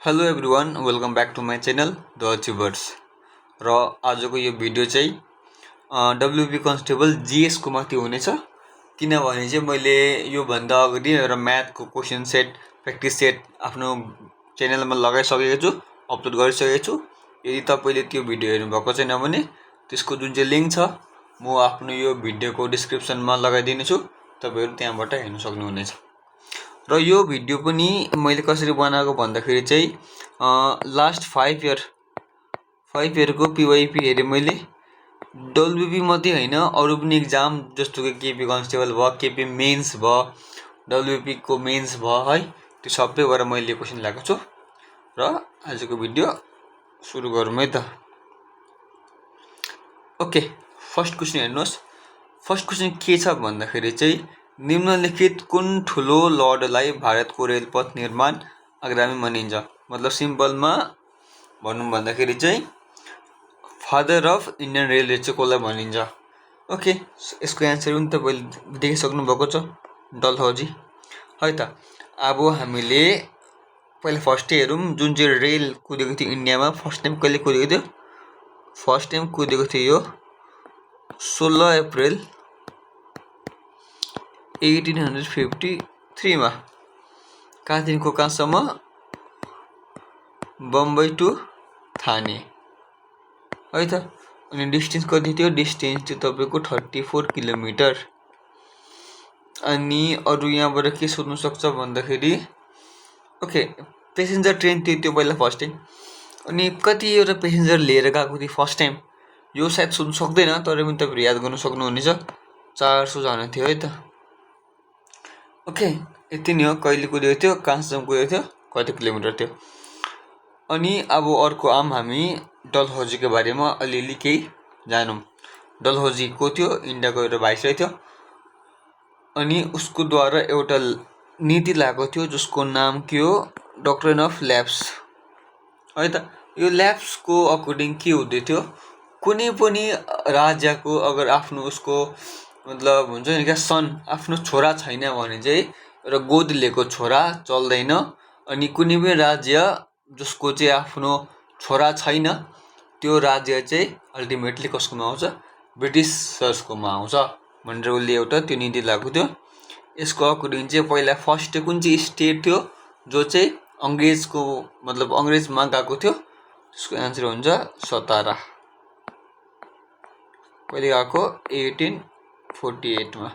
Hello everyone welcome back to my channel the Achievers. र आजको यो भिडियो चाहिँ डब्ल्युपी कन्स्टेबल जिएसको माथि हुनेछ। किनभने चाहिँ मैले योभन्दा अगाडि एउटा म्याथको क्वेसन सेट प्र्याक्टिस सेट आफ्नो च्यानलमा लगाइसकेको छु, अपलोड गरिसकेको छु। यदि तपाईँले त्यो भिडियो हेर्नुभएको छैन भने त्यसको जुन चाहिँ लिङ्क छ म आफ्नो यो भिडियोको डिस्क्रिप्सनमा लगाइदिनेछु, तपाईँहरू त्यहाँबाट हेर्न सक्नुहुनेछ। र यो भिडियो पनि मैले कसरी बनाएको भन्दाखेरि चाहिँ लास्ट 5 इयरको पिवाइपी हेरेँ मैले। डब्ल्युपी मात्रै होइन, अरू पनि इक्जाम जस्तो कि केपी कन्स्टेबल भयो, केपी मेन्स भयो, डब्ल्युपीको मेन्स भयो है, त्यो सबैबाट मैले क्वेसन ल्याएको छु। र आजको भिडियो सुरु गरौँ है त। ओके, फर्स्ट क्वेसन हेर्नुहोस्। फर्स्ट क्वेसन के छ भन्दाखेरि चाहिँ निम्नलिखित कुन ठुलो लर्डलाई भारतको रेलपथ निर्माण अग्रणी मानिन्छ। मतलब सिम्पलमा भनौँ भन्दाखेरि चाहिँ फादर अफ इन्डियन रेलवे चाहिँ कसलाई भनिन्छ। ओके, यसको एन्सर पनि तपाईँले देखिसक्नु भएको छ, डलहौजी है त। अब हामीले पहिला फर्स्टै हेरौँ, जुन चाहिँ रेल कुदेको थियो इन्डियामा फर्स्ट टाइम कहिले कुदेको थियो। फर्स्ट टाइम कुदेको थियो यो 16 अप्रिल 1853 मा। कहाँदेखिको कहाँसम्म? बम्बई टु थाने है त। अनि डिस्टेन्स कति थियो? डिस्टेन्स थियो तपाईँको 34 किलोमिटर। अनि अरू यहाँबाट के सोध्नु सक्छ भन्दाखेरि ओके, पेसेन्जर ट्रेन थियो त्यो पहिला फर्स्ट टाइम। अनि कतिवटा पेसेन्जर लिएर गएको थियो फर्स्ट टाइम, यो सायद सोध्नु सक्दैन, तर पनि तपाईँहरू याद गर्नु सक्नुहुनेछ। 400 जना थियो है त। ओके, यति नै हो। कहिले कुदेको थियो, कहाँसम्म कुदेको थियो, कति किलोमिटर थियो। अनि अब अर्को हामी डलहौजीको बारेमा अलिअलि केही जानौँ। डलहौजी को थियो? इन्डियाको एउटा भाइसराय थियो। अनि उसको द्वारा एउटा नीति लागेको थियो जसको नाम के हो? डक्ट्रिन अफ ल्याप्स है त। यो ल्याप्सको अकर्डिङ के हुँदै थियो, कुनै पनि राज्यको अगर आफ्नो उसको मतलब हुन्छ नि क्या सन आफ्नो छोरा छैन भने चाहिँ एउटा गोद लिएको छोरा चल्दैन। अनि कुनै पनि राज्य जसको चाहिँ आफ्नो छोरा छैन त्यो राज्य चाहिँ अल्टिमेटली कसकोमा आउँछ? ब्रिटिसर्सकोमा आउँछ भनेर उसले एउटा त्यो नीति लागेको थियो। यसको अकर्डिङ चाहिँ पहिला फर्स्ट कुन चाहिँ स्टेट थियो जो चाहिँ अङ्ग्रेजको मतलब अङ्ग्रेजमा गएको थियो? त्यसको एन्सर हुन्छ सतारा। कहिले गएको? 1848 मा।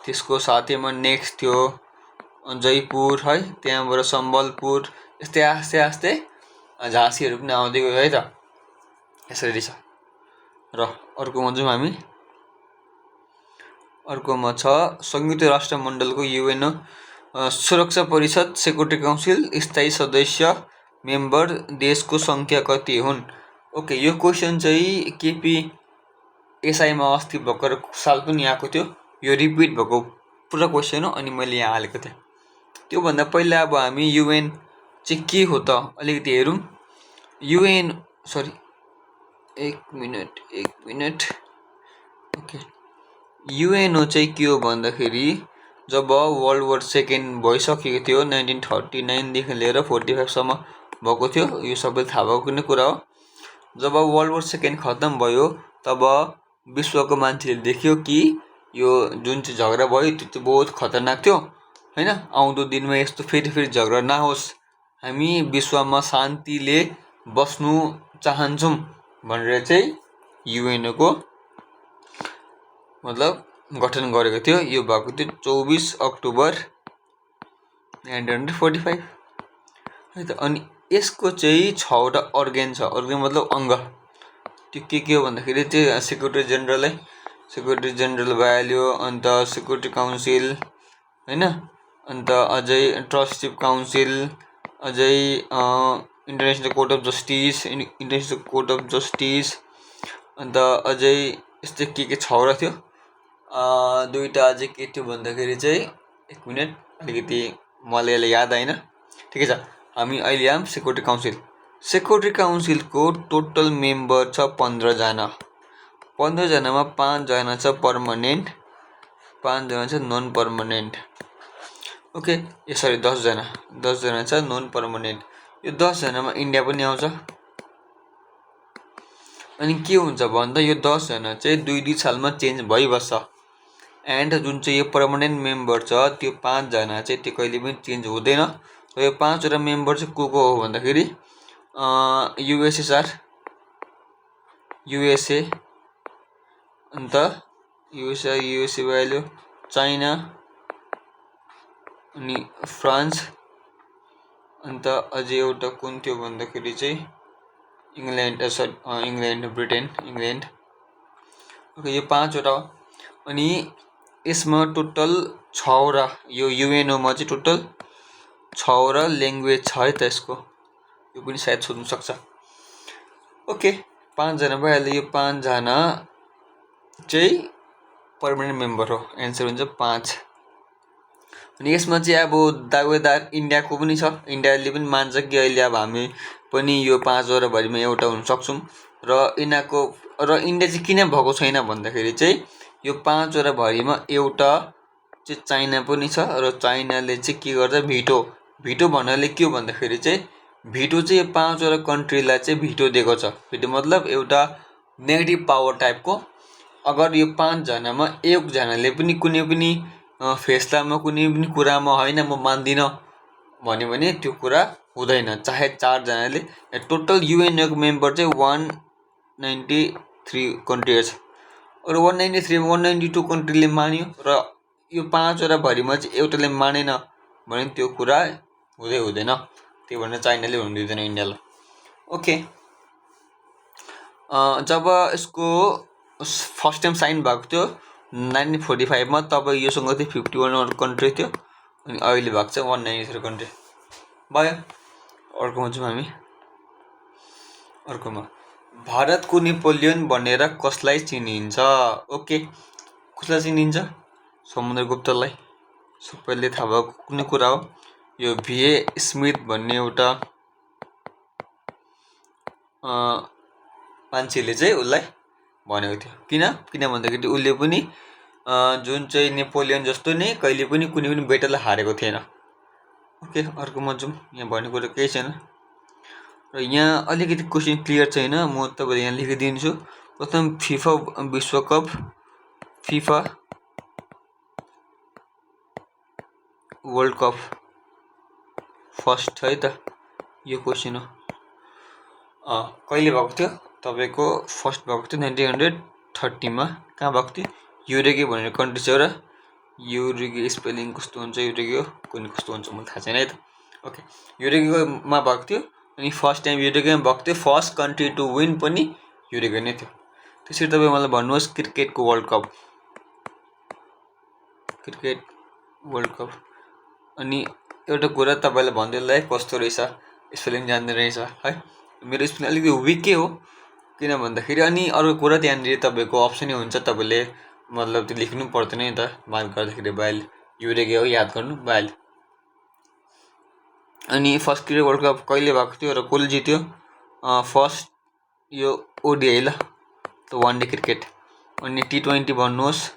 त्यसको साथैमा नेक्स्ट थियो जयपुर है, त्यहाँबाट सम्बलपुर, यस्तै आस्ते आस्ते झाँसीहरू पनि आउँदै गयो है त। यसरी छ। र अर्कोमा जाउँ हामी। अर्कोमा छ संयुक्त राष्ट्र मण्डलको युएन सुरक्षा परिषद सेक्युरिटी काउन्सिल स्थायी सदस्य मेम्बर देशको सङ्ख्या कति हुन्? ओके, यो क्वेसन चाहिँ केपी एसआईमा अस्ति भर्खर साल पनि आएको थियो। यो रिपिट भएको पुरा क्वेसन हो, अनि मैले यहाँ हालेको थिएँ। त्योभन्दा पहिला अब हामी युएन चाहिँ के हो त अलिकति हेरौँ। युएन सरी एक मिनट ओके, युएनओ चाहिँ के हो भन्दाखेरि जब वर्ल्ड वार सेकेन्ड भइसकेको थियो 1939देखि लिएर 45 सम्म भएको थियो। यो सबै थाहा भएको नै कुरा हो। जब वर्ल्ड वार सेकेन्ड खत्तम भयो तब विश्वको मान्छेले देख्यो कि यो जुन चाहिँ झगडा भयो त्यो चाहिँ बहुत खतरनाक थियो होइन। आउँदो दिनमा यस्तो फेरि झगडा नहोस्, हामी विश्वमा शान्तिले बस्नु चाहन्छौँ भनेर चाहिँ युएनओको मतलब गठन गरेको थियो। यो भएको थियो 24 अक्टोबर 1945 है त। अनि यसको चाहिँ 6वटा अर्गेन छ। अर्गेन मतलब अङ्ग। त्यो के हो भन्दाखेरि चाहिँ सेक्रेटरी जेनरल भइहाल्यो, अन्त सेक्युरिटी काउन्सिल होइन, अन्त अझै ट्रस्टसिप काउन्सिल, अझै इन्टरनेसनल कोर्ट अफ जस्टिस, अन्त अझै यस्तै के 6वटा थियो। दुईवटा अझै के थियो भन्दाखेरि चाहिँ एक मिनट अलिकति मलाई अहिले याद आएन। ठिकै छ, हामी अहिले आऊँ सेक्युरिटी काउन्सिलको टोटल मेम्बर छ 15 जना। 15 जनामा 5 जना छ पर्मनेन्ट, 5 जना छ नन पर्मनेन्ट। ओके, सरी 10 जना छ नन पर्मनेन्ट। यो 10 जनामा इन्डिया पनि आउँछ। अनि के हुन्छ भन्दा यो 10 जना चाहिँ 2-2 सालमा चेन्ज भइबस्छ। एन्ड जुन चाहिँ यो पर्मानेन्ट मेम्बर छ त्यो 5 जना चाहिँ त्यो कहिले पनि चेन्ज हुँदैन। र यो 5 वटा मेम्बर चाहिँ को हो भन्दाखेरि युएसएसआर, युएसए, अन्त युएसए भइहाल्यो, चाइना, अनि फ्रान्स, अन्त अझै एउटा कुन थियो भन्दाखेरि चाहिँ इङ्ल्यान्ड, ब्रिटेन, इङ्ल्यान्ड। ओके, यो 5 वटा। अनि यसमा टोटल 6 वटा, यो युएनओमा चाहिँ टोटल 6 वटा ल्याङ्ग्वेज छ है त यसको। यो पनि सायद सोध्नु सक्छ। ओके, 5 जना भइहाल्यो। यो 5 जना चाहिँ पर्मानेन्ट मेम्बर हो। एन्सर हुन्छ 5। अनि यसमा चाहिँ अब दावेदार इन्डियाको पनि छ। इन्डियाले पनि मान्छ कि अहिले अब हामी पनि यो 5 वटा भरिमा एउटा हुन सक्छौँ। र इन्डिया चाहिँ किन भएको छैन भन्दाखेरि चाहिँ यो 5 वटा भरिमा एउटा चाहिँ चाइना पनि छ। र चाइनाले चाहिँ के गर्छ, भिटो भन्नाले के हो भन्दाखेरि चाहिँ भिटो चाहिँ यो 5 वटा कन्ट्रीलाई चाहिँ भिटो दिएको छ। भिटो मतलब एउटा नेगेटिभ पावर टाइपको। अगर यो 5 जनामा एकजनाले पनि कुनै पनि फैसलामा कुनै पनि कुरामा होइन म मान्दिनँ भन्यो भने त्यो कुरा हुँदैन, चाहे 4 जनाले। टोटल युएनओको मेम्बर चाहिँ 193 कन्ट्री छ। र 192 कन्ट्रीले मान्यो र यो 5 वटा भरिमा चाहिँ एउटाले मानेन भने त्यो कुरा हुँदैन। त्यही भएर चाइनाले हुन दिँदैन इन्डियालाई। ओके, जब यसको फर्स्ट टाइम साइन भएको थियो 1945 मा, तब योसँग चाहिँ 51 कन्ट्री थियो। अनि अहिले भएको छ 193 कन्ट्री भयो। अर्कोमा जाउँ हामी। अर्कोमा भारतको नेपोलियन भनेर कसलाई चिनिन्छ? ओके, कसलाई चिनिन्छ? समुद्रगुप्तलाई, सबैले थाहा भएको कुनै कुरा हो। यो भिए स्मिथ भन्ने एउटा मान्छेले चाहिँ उसलाई भनेको थियो। किन भन्दाखेरि उसले पनि जुन चाहिँ नेपोलियन जस्तो नै कहिले पनि कुनै पनि बेटल हारेको थिएन। ओके, अर्कोमा जाउँ। यहाँ भन्ने कुरा केही छैन। र यहाँ अलिकति क्वेसन क्लियर छैन, म तपाईँलाई यहाँ लेखिदिन्छु। प्रथम फिफा विश्वकप, फिफा वर्ल्ड कप फर्स्ट है त, यो क्वेसन हो। कहिले भएको थियो तपाईँको? फर्स्ट भएको थियो 1930 मा। कहाँ भएको थियो? युरुगे भनेर कन्ट्री छ एउटा। युरुगे स्पेलिङ कस्तो हुन्छ युरुगे कुनै कस्तो हुन्छ मलाई थाहा छैन है त। ओके, युरुगेमा भएको थियो। अनि फर्स्ट टाइम युरुगेमा भएको थियो। फर्स्ट कन्ट्री टु विन पनि युरुगे नै थियो। त्यसरी तपाईँ मलाई भन्नुहोस् क्रिकेटको world cup, cricket world cup. अनि एउटा कुरा तपाईँलाई भन्दैलाई कस्तो रहेछ, स्पेलिङ जान्दै रहेछ है। मेरो स्पेलिङ अलिकति विकै हो, किन भन्दाखेरि। अनि अर्को कुरा त्यहाँनिर तपाईँको अप्सनै हुन्छ, तपाईँले मतलब त्यो लेख्नु पर्दैन नि त, मार्क गर्दाखेरि भइहाल्यो। युरुगे हो याद गर्नु भइहाल्यो। अनि फर्स्ट क्रिकेट वर्ल्ड कप कहिले भएको थियो र कसले जित्यो? फर्स्ट यो ओडिआई ल, वान डे क्रिकेट। अनि T20 भन्नुहोस्,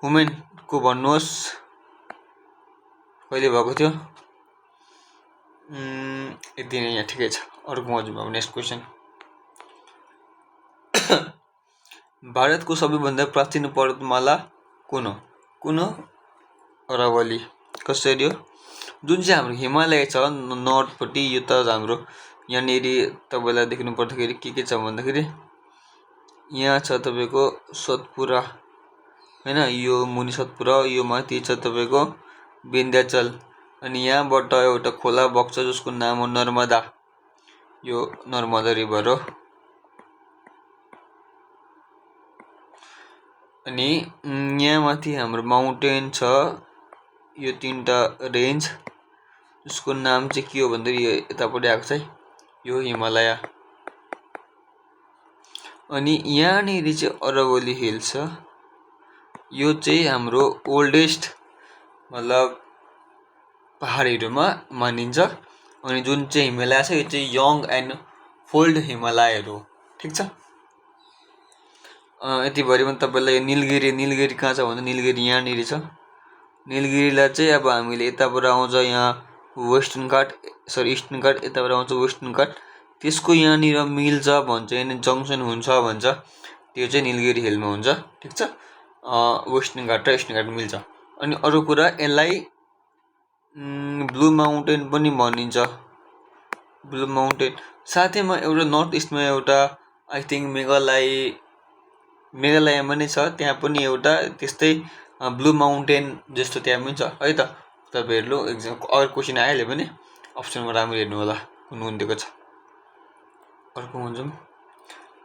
वुमेनको भन्नुहोस् कहिले भएको थियो? यति नै, यहाँ ठिकै छ। अर्कोमा जाउँ अब, नेक्स्ट क्वेसन। भारतको सबैभन्दा प्राचीन पर्वतमाला कुन हो? अरावली। कसरी हो? जुन चाहिँ हाम्रो हिमालय छ नर्थपट्टि, यो त हाम्रो यहाँनिर तपाईँलाई देख्नु पर्दाखेरि के छ भन्दाखेरि यहाँ छ तपाईँको सतपुरा होइन, यो मुनि सतपुरा, यो माथि छ तपाईँको विन्ध्याचल। अनि यहाँबाट एउटा खोला बग्छ जसको नाम हो नर्मदा। यो नर्मदा रिभर हो। अनि यहाँ माथि हाम्रो माउन्टेन छ, यो 3टा रेन्ज, जसको नाम चाहिँ के हो भन्दाखेरि यतापट्टि आएको छ, यो हिमालय। अनि यहाँनिर चाहिँ अरावली हिल्स छ। यो चाहिँ हाम्रो ओल्डेस्ट मतलब पहाडहरूमा मानिन्छ। अनि जुन चाहिँ हिमालय छ यो चाहिँ यङ एन्ड फोल्ड हिमालयहरू हो। ठिक छ। यति भरिमा तपाईँलाई निलगिरी कहाँ छ भन्दा निलगिरी यहाँनिर छ। निलगिरीलाई चाहिँ अब हामीले यताबाट आउँछ यहाँ वेस्टर्न घाट, सरी इस्टर्न घाट, यताबाट आउँछ वेस्टर्न घाट। त्यसको यहाँनिर मिल्छ भन्छ, यहाँ जङ्सन हुन्छ भन्छ, त्यो चाहिँ निलगिरी हिलमा हुन्छ। ठिक छ, वेस्टर्न घाट र इस्टर्न घाट मिल्छ। अनि अरू कुरा यसलाई ब्लू माउन्टेन पनि भनिन्छ, ब्लू माउन्टेन। साथैमा एउटा नर्थ इस्टमा एउटा आई थिङ्क मेघालयमा नै छ, त्यहाँ पनि एउटा त्यस्तै ब्लू माउन्टेन जस्तो त्यहाँ पनि छ है त। तपाईँहरू एक्जाम अरू क्वेसन आइहाल्यो भने अप्सनमा राम्रो हेर्नु होला कुन कुन दिएको छ। अर्कोमा जाउँ,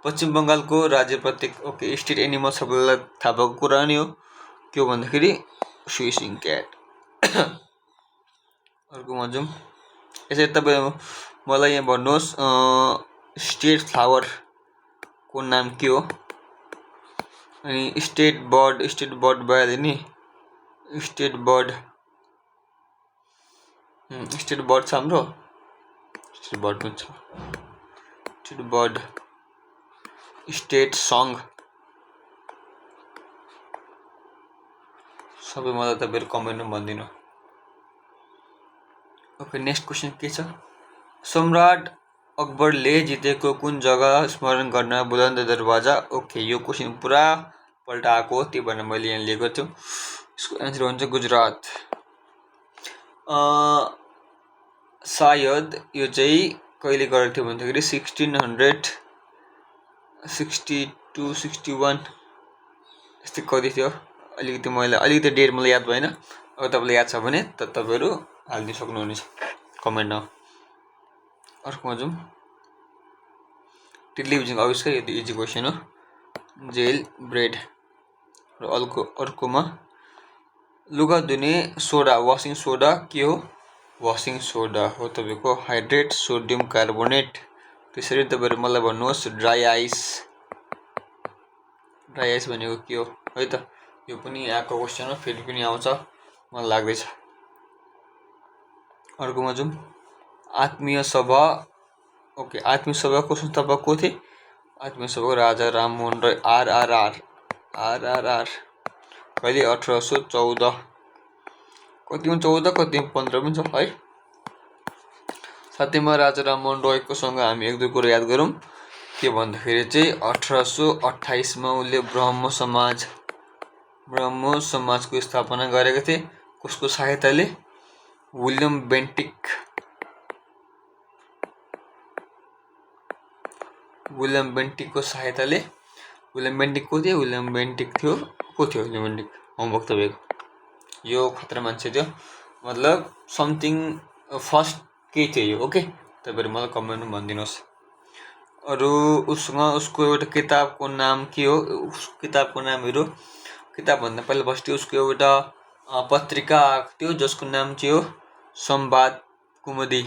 पश्चिम बङ्गालको राज्य प्रतीक, ओके स्टेट एनिमल सबैलाई थाहा भएको कुरा नै हो, के हो भन्दाखेरि स्विसिङ क्याट। अर्कोमा जाउँ, यसरी तपाईँ मलाई यहाँ भन्नुहोस् स्टेट फ्लावरको नाम के हो, अनि स्टेट बर्ड भइहाल्यो नि, स्टेट बर्ड छ हाम्रो, स्टेट बर्ड पनि छ, स्टेट बर्ड, स्टेट सङ, सबै मलाई तपाईँहरू कमेन्टमा भनिदिनु। ओके नेक्स्ट क्वेसन के छ, सम्राट अकबरले जितेको कुन जग्गा स्मरण गर्न बुलन्द दरवाजा। ओके यो क्वेसन पुरा पल्ट आएको हो, त्यही भएर मैले यहाँ लिएको छु। यसको एन्सर हुन्छ गुजरात। सायद यो चाहिँ कहिले गरेको थियो भन्दाखेरि 1662-61 यस्तै कति थियो, अलिकति डेट मलाई याद भएन। अब तपाईँलाई याद छ भने तपाईँहरू हालिदिनु सक्नुहुनेछ कमेन्टमा। अर्कोमा जाउँ, टेलिभिजनको आविष्कार, यो इजी क्वेसन हो, जेल ब्रेड। र अर्कोमा लुगा धुने सोडा, वासिङ सोडा के हो, वासिङ सोडा हो तपाईँको हाइड्रेट सोडियम कार्बोनेट। त्यसरी तपाईँहरू मलाई भन्नुहोस् ड्राई आइस भनेको के हो है त। यो पनि आएको क्वेसन हो, फेरि पनि आउँछ मलाई लाग्दैछ। अर्कोमा जाउँ, आत्मीय सभा, ओके आत्मीय सभाको संस्थापक को थिए, आत्मीय सभाको राजा राममोहन राय। आरआरआर कहिले 1814, कतिमा 14 कतिमा 15 पनि छ है। साथैमा राजा राममोहन रायको सँग हामी एक दुई कुरा याद गरौँ, के भन्दाखेरि चाहिँ 1828मा उनले ब्रह्म समाजको स्थापना गरेका थिए। कसको सहायताले, विलियम बेन्टिकको सहायताले। विलियम बेन्टिक को थियो, विलियम बेन्टिक होमवर्क तपाईँको, यो खतरा मान्छे थियो, मतलब समथिङ फर्स्ट केही थियो यो। ओके तपाईँहरू मलाई कमेन्टमा भनिदिनुहोस्। अरू उसको एउटा किताबको नाम के हो, किताबको नामहरू, किताबभन्दा पहिला फर्स्ट उसको एउटा पत्रिका आएको थियो जसको नाम चाहिँ हो संवाद कुमुदी।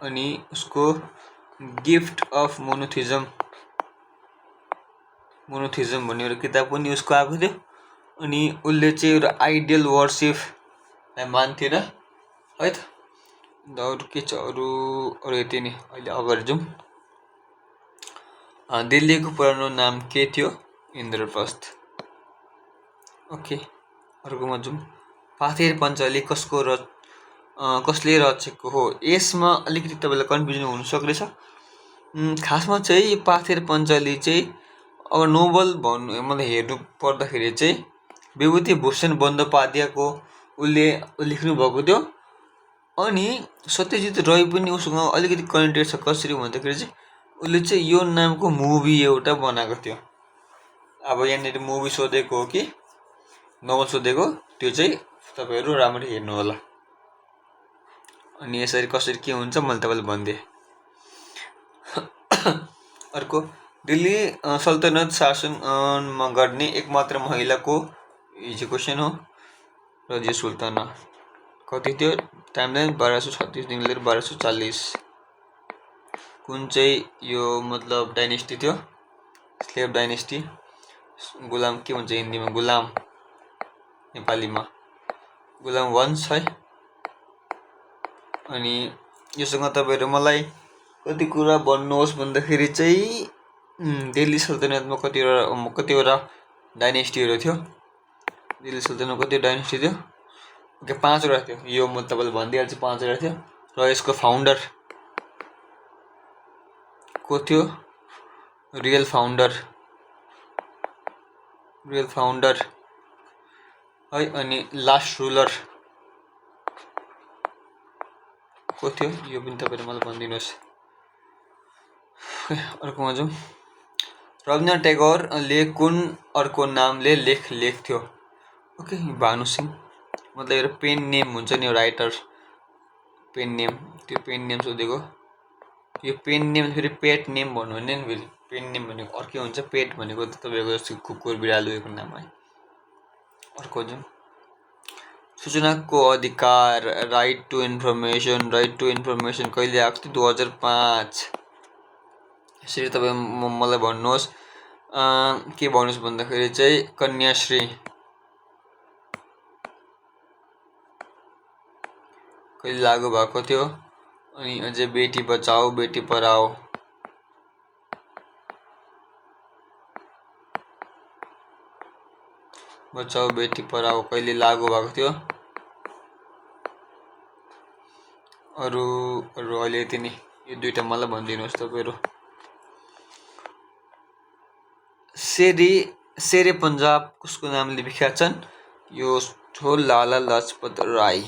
अनि उसको गिफ्ट अफ मोनोथिजम भन्ने एउटा किताब पनि उसको आएको थियो। अनि उसले चाहिँ एउटा आइडियल वर्सिपलाई मान्थ्यो र है त। अरू के छ, अरू यति नै। अहिले अगाडि जाउँ, दिल्लीको पुरानो नाम के थियो, इन्द्रप्रस्थ। ओके अर्कोमा जाउँ, पाथेर पञ्चाली कसले रचेको हो। यसमा अलिकति तपाईँलाई कन्फ्युजन हुन सक्नेछ। खासमा चाहिँ यो पाथेर पञ्चाली चाहिँ अब नोबल मलाई हेर्नु पर्दाखेरि चाहिँ विभूतिभूषण बन्द-पाध्यायको उसले लेख्नु भएको थियो। अनि सत्यजित राय पनि उसँग अलिकति कनेक्टेड छ। कसरी भन्दाखेरि चाहिँ उसले चाहिँ यो नामको मुभी एउटा बनाएको थियो। अब यहाँनिर मुभी सोधेको हो कि नोभल सोधेको, त्यो चाहिँ तपाईँहरू राम्ररी हेर्नु होला। अनि यसरी कसरी के हुन्छ मैले तपाईँलाई भनिदिएँ। अर्को, दिल्ली सल्तनत शासनमा गर्ने एकमात्र महिलाको, इजी क्वेसन हो, रजिया सुल्ताना। कति थियो टाइमलाइन, 1236 लिएर 1240। कुन चाहिँ यो मतलब डाइनेस्टी थियो, स्लेभ डाइनेस्टी, गुलाम के भन्छ हिन्दीमा, गुलाम, नेपालीमा गुलाम वंश है। अनि योसँग तपाईँहरू मलाई कति कुरा भन्नुहोस् भन्दाखेरि चाहिँ दिल्ली सल्तनतमा कतिवटा डाइनेस्टीहरू थियो। दिल्ली सल्तनतको कति डाइनेस्टी थियो? ओके 5वटा थियो। यो म तपाईँलाई भनिदिइहाल्छु 5वटा थियो। र यसको फाउन्डर को थियो? रियल फाउन्डर है। अनि लास्ट रुलर को थियो? यो पनि तपाईँले मलाई भनिदिनुहोस्। अर्कोमा जाउँ। रविन्द्रनाथ टैगोरले कुन अर्को नामले लेख्थ्यो? ओके भानु सिंह। मतलब एउटा पेन नेम हुन्छ नि राइटर, पेन नेम, त्यो पेन नेम सोधेको। यो पेन नेम फेरि पेट नेम भन्नु भने नि फेरि पेन नेम भनेको अर्कै हुन्छ, पेट भनेको त तपाईँको कुकुर बिरालोको नाम है। अर्को जाउँ। सूचनाको अधिकार, राइट टु इन्फर्मेसन कहिले आएको थियो? 2005। यसरी तपाईँ मलाई भन्नुहोस् के भन्नुहोस् भन्दाखेरि चाहिँ कन्याश्री कहिले लागू भएको थियो? अनि अझै बेटी बचाओ बेटी पढाओ कहिले लागू भएको थियो? अरू अहिले यति नै, यो दुईटा मलाई भनिदिनुहोस् तपाईँहरू। शेरे पन्जाब कसको नामले विख्यात छन्? यो हो लाला लाजपत राई।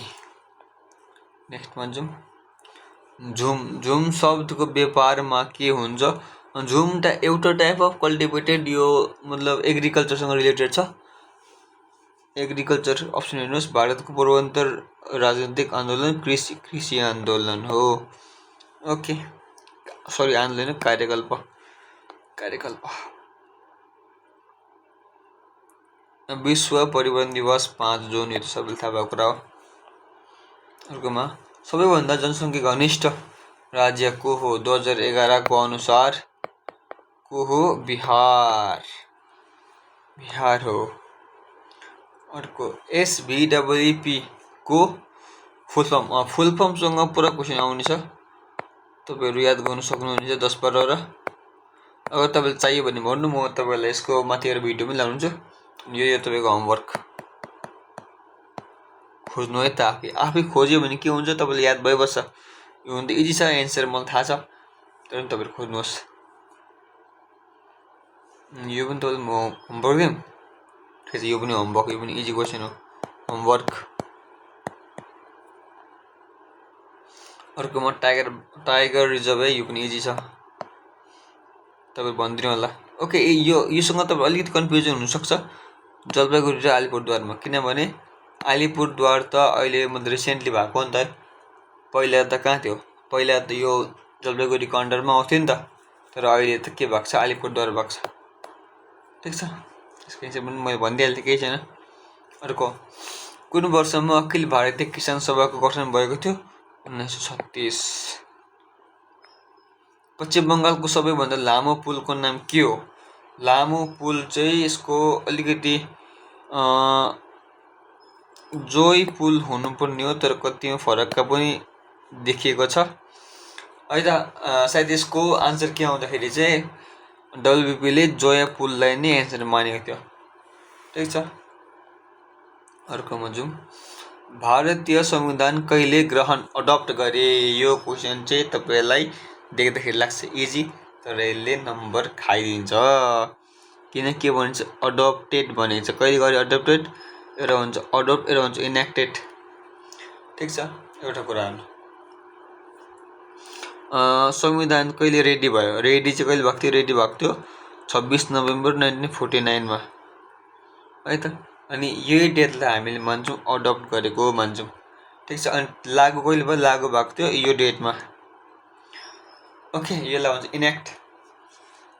नेक्स्टमा जाउँ। झुम शब्दको व्यापारमा के हुन्छ? झुम त एउटा टाइप अफ कल्टिभेटेड, यो मतलब एग्रिकल्चरसँग रिलेटेड छ। एग्रिकल्चर अप्सन हेर्नुहोस्। भारतको पूर्वोत्तर राजनीतिक आन्दोलन कृषि आन्दोलन हो। ओके सरी, आन्दोलन कार्यकल्प। विश्व पर्यावरण दिवस 5 जुन, यो त सबैले थाहा भएको कुरा हो। अर्कोमा सबैभन्दा जनसङ्ख्या घनिष्ठ राज्य को हो? 2011 को अनुसार को हो? बिहार हो। अर्को SVWP को फुल फर्मसँग पुरा क्वेसन आउने छ, तपाईँहरू याद गर्नु सक्नुहुनेछ 10-12 वटा। अगर तपाईँलाई चाहियो भने भन्नु, म तपाईँलाई यसको माथि एउटा भिडियो पनि ल्याउँछु। यो तपाईँको होमवर्क खोज्नु है त। आफै खोज्यो भने के हुन्छ, तपाईँलाई याद भइबस्छ। यो हुन त इजी छ, एन्सर मलाई थाहा छ, तर पनि तपाईँहरू खोज्नुहोस्। यो पनि तपाईँले म होमवर्क दिउँ। ठिक छ, यो पनि होमवर्क, यो पनि इजी क्वेसन हो, होमवर्क। अर्कोमा टाइगर रिजर्भ है, यो पनि इजी छ, तपाईँ भनिदिनु होला। ओके योसँग तपाईँ अलिकति कन्फ्युजन हुनसक्छ जलपाइगुडी र अलिपुरद्वारमा, किनभने अलिपुरद्वार त अहिले मतलब रिसेन्टली भएको नि त है। पहिला त कहाँ थियो? पहिला त यो जलपाइगुडीको अन्डरमा आउँथ्यो नि त, तर अहिले त के भएको छ? अलिपुरद्वार भएको छ। ठिक छ, त्यसको एन्सर पनि मैले भनिदिइहाल्थेँ, केही छैन। अर्को, कुन वर्षमा अखिल भारतीय किसान सभाको गठन भएको थियो? 1936। पश्चिम बङ्गालको सबैभन्दा लामो पुलको नाम के हो? लामो पुल चाहिँ यसको अलिकति जोय पुल हुनुपर्ने हो, तर कतिमा फरकका पनि देखिएको छ है त। सायद यसको आन्सर के आउँदाखेरि चाहिँ WPले जोया पुललाई नै एन्सर मानेको थियो। ठिक छ, अर्कोमा जाउँ। भारतीय संविधान कहिले अडप्ट गरे? यो क्वेसन चाहिँ तपाईँलाई देख्दाखेरि लाग्छ इजी, तर यसले नम्बर खाइदिन्छ। किन के भन्छ? अडप्टेड भनेको छ। कहिले गरे अडप्टेड? एउटा हुन्छ अडप्ट, एउटा हुन्छ इनेक्टेड। ठिक छ, एउटा कुरा हो। संविधान कहिले रेडी भयो? रेडी चाहिँ कहिले भएको थियो? रेडी भएको थियो 26 नोभेम्बर 1949 है त। अनि यही डेटलाई हामीले मान्छौँ अडप्ट गरेको मान्छौँ। ठिक छ, अनि लागु कहिले भयो? लागु भएको थियो यो डेटमा। ओके, यसलाई भन्छ इनेक्ट।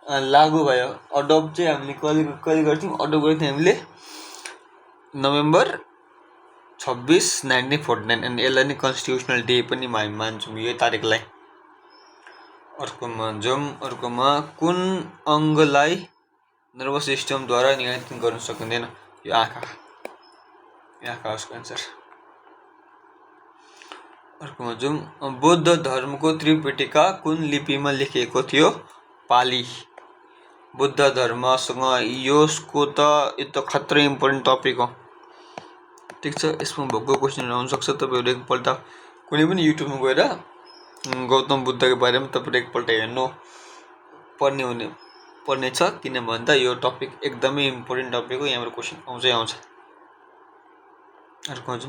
लागु भयो। अडप्ट चाहिँ हामीले कहिले गर्थ्यौँ? अडप्ट गर्थ्यौँ हामीले नोभेम्बर 26, 1949, अनि यसलाई नै कन्स्टिट्युसनल डे पनि हामी मान्छौँ यो तारिकलाई। अर्कोमा जाउँ। अर्कोमा कुन अङ्गलाई नर्भस सिस्टमद्वारा नियन्त्रण गर्न सकिँदैन? यो आँखा उसको एन्सर। अर्कोमा जाउँ। बौद्ध धर्मको त्रिपिटका कुन लिपिमा लेखिएको थियो? पाली। बुद्ध धर्मसँग यसको त यो त खत्रै इम्पोर्टेन्ट टपिक हो। ठिक छ, यसमा भएको क्वेसनहरू आउनसक्छ। तपाईँहरू एकपल्ट कुनै पनि युट्युबमा गएर गौतम बुद्धको बारेमा तपाईँहरू एकपल्ट हेर्नु पर्नेछ, किन भन्दा यो टपिक एकदमै इम्पोर्टेन्ट टपिक हो। यहाँबाट क्वेसन आउँछ। अर्को आउँछ,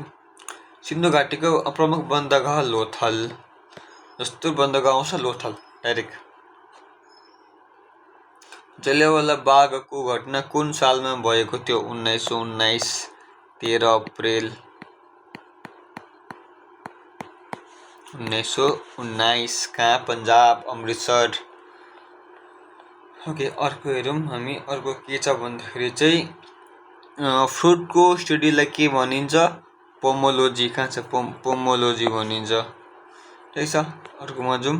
सिन्धु घाटीको प्रमुख बन्दरगाह लोथल। जस्तो बन्दरगाह आउँछ लोथल डाइरेक्ट। जलियावाला बागको घटना कुन सालमा भएको थियो? 1919, 13 अप्रिल 1919। कहाँ? पन्जाब, अमृतसर। ओके, अर्को हेरौँ हामी। अर्को के छ भन्दाखेरि चाहिँ फ्रुटको स्टडीलाई के भनिन्छ? पोमोलोजी। कहाँ छ? पोमोलोजी भनिन्छ। ठिक छ, अर्कोमा जाउँ।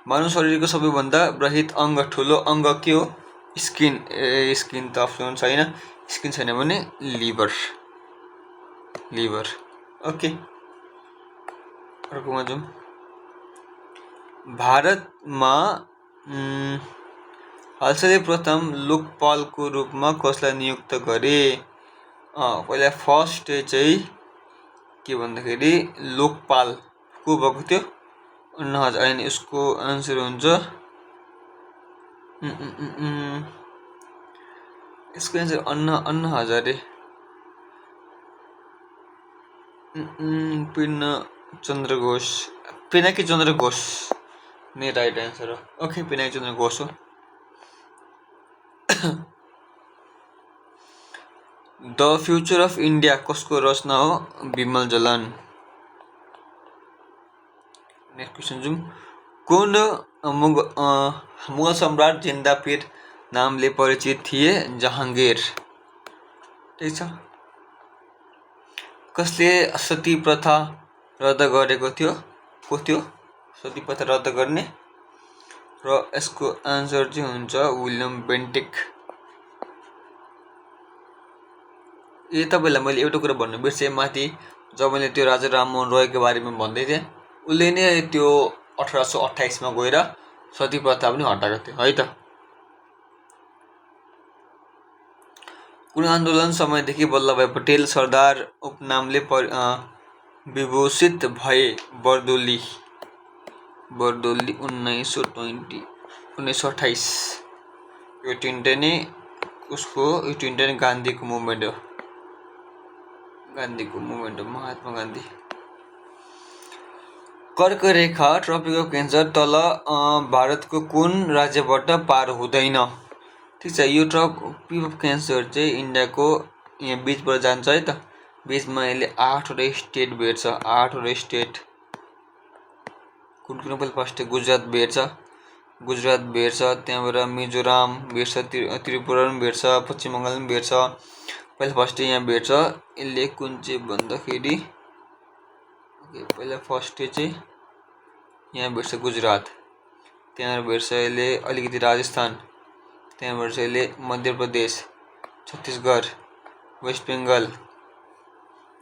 मानव शरीरको सबैभन्दा रहित अङ्ग, ठुलो अङ्ग के हो? स्किन। स्किन त अप्सन छैन। स्किन छैन भने लिभर। ओके, अर्कोमा जाउँ। भारतमा हालसालै प्रथम लोकपालको रूपमा कसलाई नियुक्त गरे? पहिला फर्स्ट चाहिँ के भन्दाखेरि लोकपाल को भएको थियो? अन्ना हजारे। अनि यसको आन्सर हुन्छ यसको आन्सर अन्ना हजारे। पिनाकी चन्द्र घोष नै राइट आन्सर हो। ओके, पिनाकी चन्द्र घोष हो। द फ्युचर अफ इन्डिया कसको रचना हो? बिमल जलान। नेक्स्ट क्वेसन जाउँ। कुन मुगल सम्राट जिन्दा पीर नामले परिचित थिए? जहाङ्गीर। ठिक छ। कसले सती प्रथा रद्द गरेको थियो? को थियो सती प्रथा रद्द गर्ने? र यसको आन्सर चाहिँ हुन्छ विलियम बेन्टिक। तपाईँलाई मैले एउटा कुरा भन्नु बिर्सेँ। माथि जब मैले त्यो राजा राममोहन रोयको बारेमा भन्दै थिएँ, उसले नै त्यो 1828मा गएर सती प्रथा पनि हटाएको थियो है त। कुन आन्दोलन समयदेखि वल्लभभाइ पटेल सरदार उपनामले विभूषित भए? बरदोली 1928। यो तिनटै नै उसको गान्धीको मुभमेन्ट हो। महात्मा गान्धी। कर्करेखा ट्रपिक अफ क्यान्सर तल भारतको कुन राज्यबाट पार हुँदैन? ठिक छ, यो ट्रपिक अफ क्यान्सर चाहिँ इन्डियाको यहाँ बिचबाट जान्छ है त। बिचमा यसले 8वटा स्टेट भेट्छ। 8वटा स्टेट कुन पहिला फर्स्ट गुजरात भेट्छ। त्यहाँबाट मिजोराम भेट्छ, त्रिपुरा पनि भेट्छ, पश्चिम बङ्गाल पनि भेट्छ। पहिला फर्स्ट यहाँ भेट्छ। यसले कुन चाहिँ भन्दाखेरि पहिला फर्स्ट चाहिँ यहाँ भेट्छ गुजरात। त्यहाँ भेट्छ यसले अलिकति राजस्थान। त्यहाँ भेट्छ यसले मध्य प्रदेश, छत्तिसगढ, वेस्ट बेङ्गाल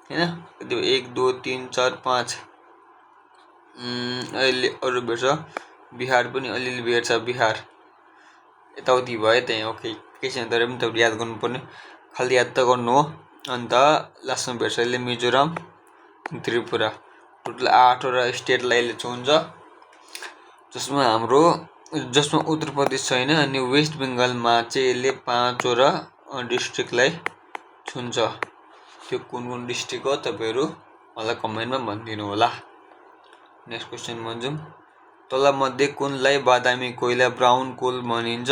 होइन। 1 2 3 4 5 अहिले अरू भेट्छ। बिहार पनि अलिअलि भेट्छ। बिहार यताउति भयो त्यहाँ। ओके, केही छैन, तर पनि तपाईँले याद गर्नुपर्ने, खालि याद त गर्नु हो। अन्त लास्टमा भेट्छ यसले मिजोराम, त्रिपुरा। टोटल 8वटा स्टेटलाई यसले छुन्छ, जसमा उत्तर प्रदेश छैन। अनि वेस्ट बेङ्गालमा चाहिँ यसले 5वटा डिस्ट्रिक्टलाई छुन्छ। त्यो कुन डिस्ट्रिक्ट हो तपाईँहरू मलाई कमेन्टमा भनिदिनु होला। नेक्स्ट क्वेसन भन्छौँ। तलमध्ये कुनलाई बादामी कोइला ब्राउन कोल भनिन्छ?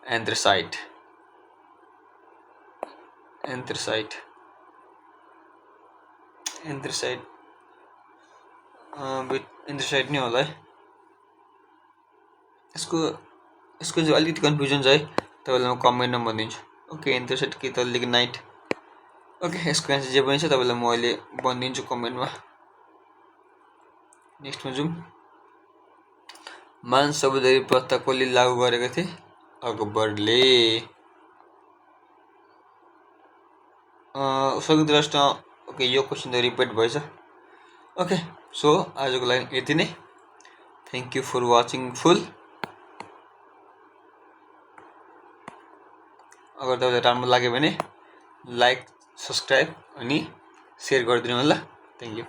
एन्थ्रासाइट नै होला है। यसको चाहिँ अलिकति कन्फ्युजन छ है, तपाईँलाई म कमेन्टमा भनिदिन्छु। ओके, एन्थ्रासाइट कि त लिग्नाइट। ओके, यसको एन्सर जे पनि छ तपाईँलाई म अहिले भनिदिन्छु कमेन्टमा। नेक्स्टमा जाउँ। मानसबुदारी प्रथा कसले लागू गरेका थिए? अकबरले। संयुक्त राष्ट्र। ओके, यो क्वेसन त रिपिट भएछ। ओके, सो आजको लागि यति नै। थ्याङ्क यू फर वाचिङ फुल। अगर तपाईँलाई राम्रो लाग्यो भने लाइक सब्सक्राइब अनि सेयर गरिदिनु होला। Thank you.